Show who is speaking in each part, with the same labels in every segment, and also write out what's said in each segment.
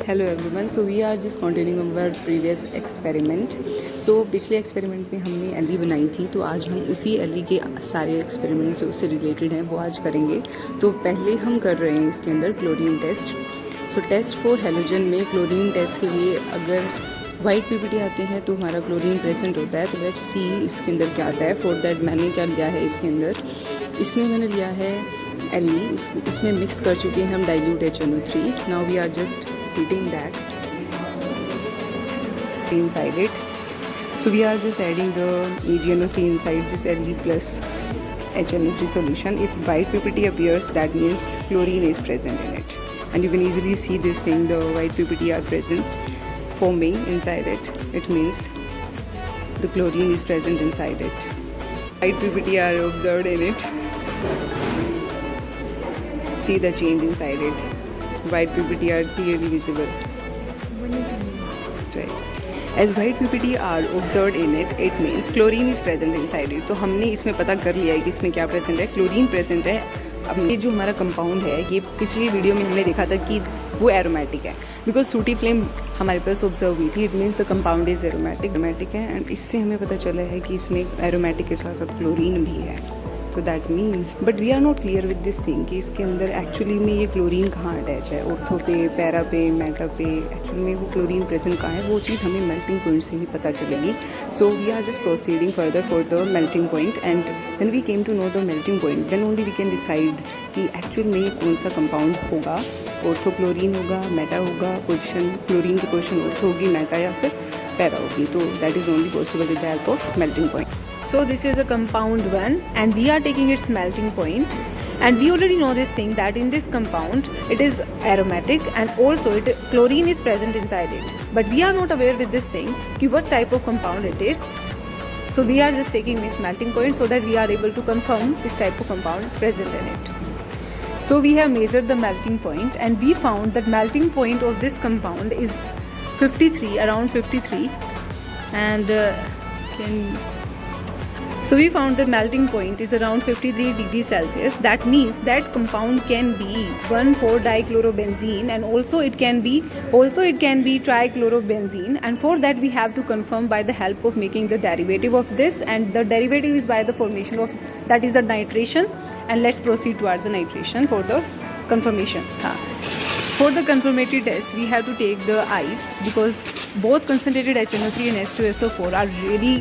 Speaker 1: Hello everyone, so we are just continuing our previous experiment. सो पिछले experiment में हमने एली बनाई थी, तो आज हम उसी एली के सारे एक्सपेरिमेंट जो उससे रिलेटेड हैं वो आज करेंगे। तो पहले हम कर रहे हैं इसके अंदर chlorine test. So test for halogen में क्लोरीन टेस्ट के लिए अगर वाइट पीपीटी आते हैं तो हमारा क्लोरीन प्रेजेंट होता है। तो लेट्स सी इसके अंदर क्या आता है। फॉर दैट मैंने क्या लिया है इसके अंदर, इसमें मैंने लिया है एली, इसमें मिक्स कर चुके हैं हम dilute HNO3। Now we are just heating that inside it. So we are just adding the AgNO3 inside this Le plus HNO3 solution. If white PPT appears, that means chlorine is present in it, and you can easily see this thing, the white PPT are present forming inside it. It means the chlorine is present inside it. White PPT are observed in it. See the change inside it. White PPT are clearly visible. Right. As white PPT are observed in it, it means chlorine is present inside it. तो हमने इसमें पता कर लिया है कि इसमें क्या प्रेजेंट है, क्लोरीन प्रेजेंट है। अब ये जो हमारा कंपाउंड है, ये पिछली वीडियो में हमने देखा था कि वो एरोमेटिक है, बिकॉज सूटी फ्लेम हमारे पास ऑब्जर्व हुई थी। It means the compound is aromatic है, एंड इससे हमें पता चला है कि इसमें एरोमेटिक के साथ साथ क्लोरीन भी है। तो that means, but we are not clear with this thing कि इसके अंदर एक्चुअली में ये क्लोरीन कहाँ अटैच है, ऑर्थो पे, पैरा पे, मेटा पे, एक्चुअली में वो क्लोरीन प्रेजेंट कहाँ है, वो चीज़ हमें मेल्टिंग पॉइंट से ही पता चलेगी। So we are just proceeding further for the melting point, and when we came to know the melting point, then only we can decide कि एक्चुअल में कौन सा कंपाउंड होगा। ऑर्थो क्लोरीन होगा, मेटा होगा, पोजिशन क्लोरीन की position ortho होगी, meta या फिर पैरा होगी। तो that is only possible with the help of melting point. So this is the compound 1, and we are taking its melting point, and we already know this thing that in this compound it is aromatic, and also chlorine is present inside it, but we are not aware with this thing ki what type of compound it is. So we are just taking its melting point so that we are able to confirm this type of compound present in it. So we have measured the melting point, and we found that melting point of this compound is 53, around 53, and so we found the melting point is around 53 degrees Celsius. That means that compound can be 1,4-dichlorobenzene, and also it can be trichlorobenzene, and for that we have to confirm by the help of making the derivative of this, and the derivative is by the formation of, that is the nitration. And let's proceed towards the nitration for the confirmation. For the confirmatory test, we have to take the ice, because both concentrated HNO3 and H2SO4 are really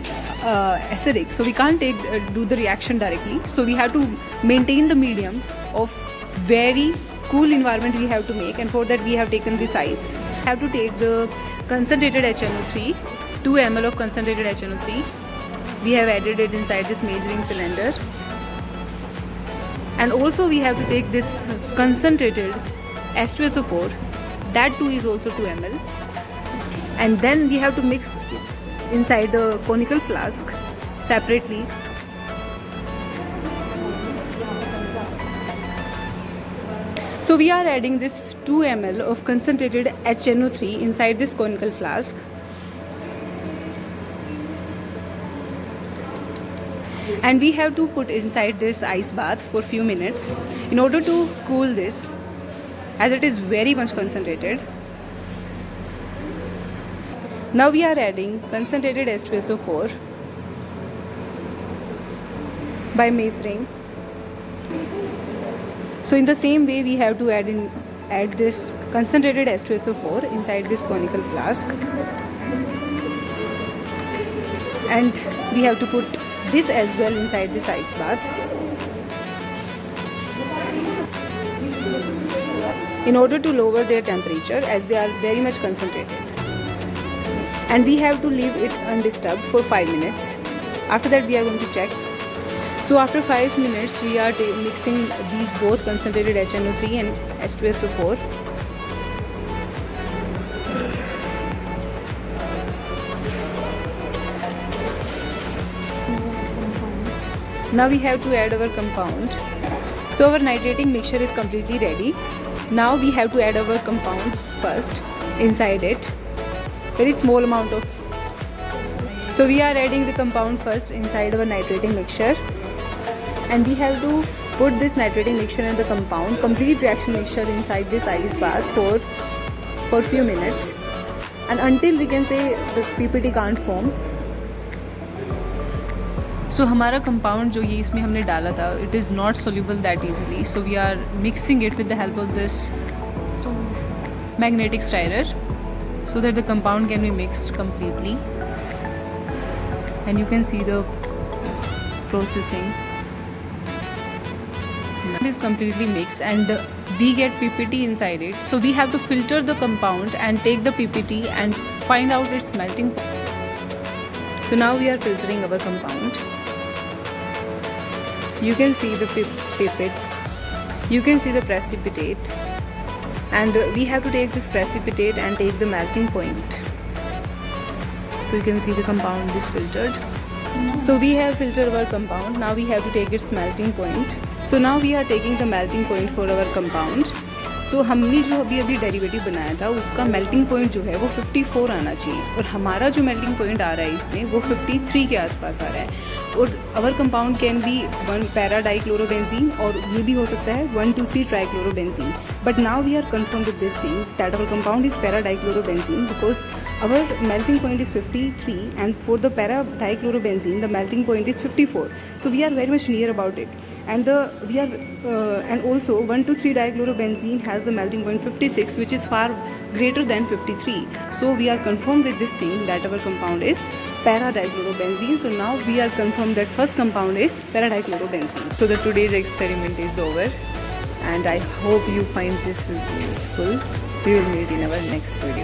Speaker 1: acidic, so we can't do the reaction directly. So we have to maintain the medium of very cool environment we have to make, and for that we have taken this ice. We have to take the concentrated HNO3, 2 ml of concentrated HNO3. We have added it inside this measuring cylinder, and also we have to take this concentrated H2SO4, that too is also 2 ml, and then we have to mix inside the conical flask separately. So we are adding this 2 ml of concentrated HNO3 inside this conical flask, and we have to put inside this ice bath for few minutes in order to cool this, as it is very much concentrated. Now we are adding concentrated H2SO4 by measuring. So in the same way we have to add this concentrated H2SO4 inside this conical flask, and we have to put this as well inside this ice bath in order to lower their temperature, as they are very much concentrated. And we have to leave it undisturbed for 5 minutes. After that we are going to check. So after 5 minutes we are mixing these both concentrated HNO3 and H2SO4. Now we have to add our compound. So our nitrating mixture is completely ready. Now we have to add our compound first inside it, very small amount of. So we are adding the compound first inside our nitrating mixture, and we have to put this nitrating mixture and the compound, complete reaction mixture, inside this ice bath for for few minutes, and until we can say the PPT can't form. So हमारा compound जो ये इसमें हमने डाला था, it is not soluble that easily. So we are mixing it with the help of this magnetic stirrer, so that the compound can be mixed completely. And you can see the processing. It is completely mixed and we get PPT inside it. So we have to filter the compound and take the PPT and find out its melting point. So now we are filtering our compound. You can see the pipette. You can see the precipitates. And we have to take this precipitate and take the melting point. So you can see the compound is filtered. So we have filtered our compound. Now we have to take its melting point. So now we are taking the melting point for our compound. So हमने जो अभी derivative बनाया था उसका melting point जो है वो 54 आना चाहिए, और हमारा जो मेल्टिंग पॉइंट आ रहा है इसमें वो 53 के आसपास आ रहा है. और our compound can be 1 para dichlorobenzene, और ये भी हो सकता है 1 2 3 trichlorobenzene. But now we are confirm with this thing that our compound is para dichlorobenzene because our melting point is 53 and for the para dichlorobenzene the melting point is 54. So we are very much near about it, and and also 1 2 3 dichlorobenzene has the melting point 56, which is far greater than 53. So we are confirmed with this thing that our compound is para dichlorobenzene. So now we are confirmed that first compound is para dichlorobenzene. So the today's experiment is over, and I hope you find this video useful. We will meet in our next video.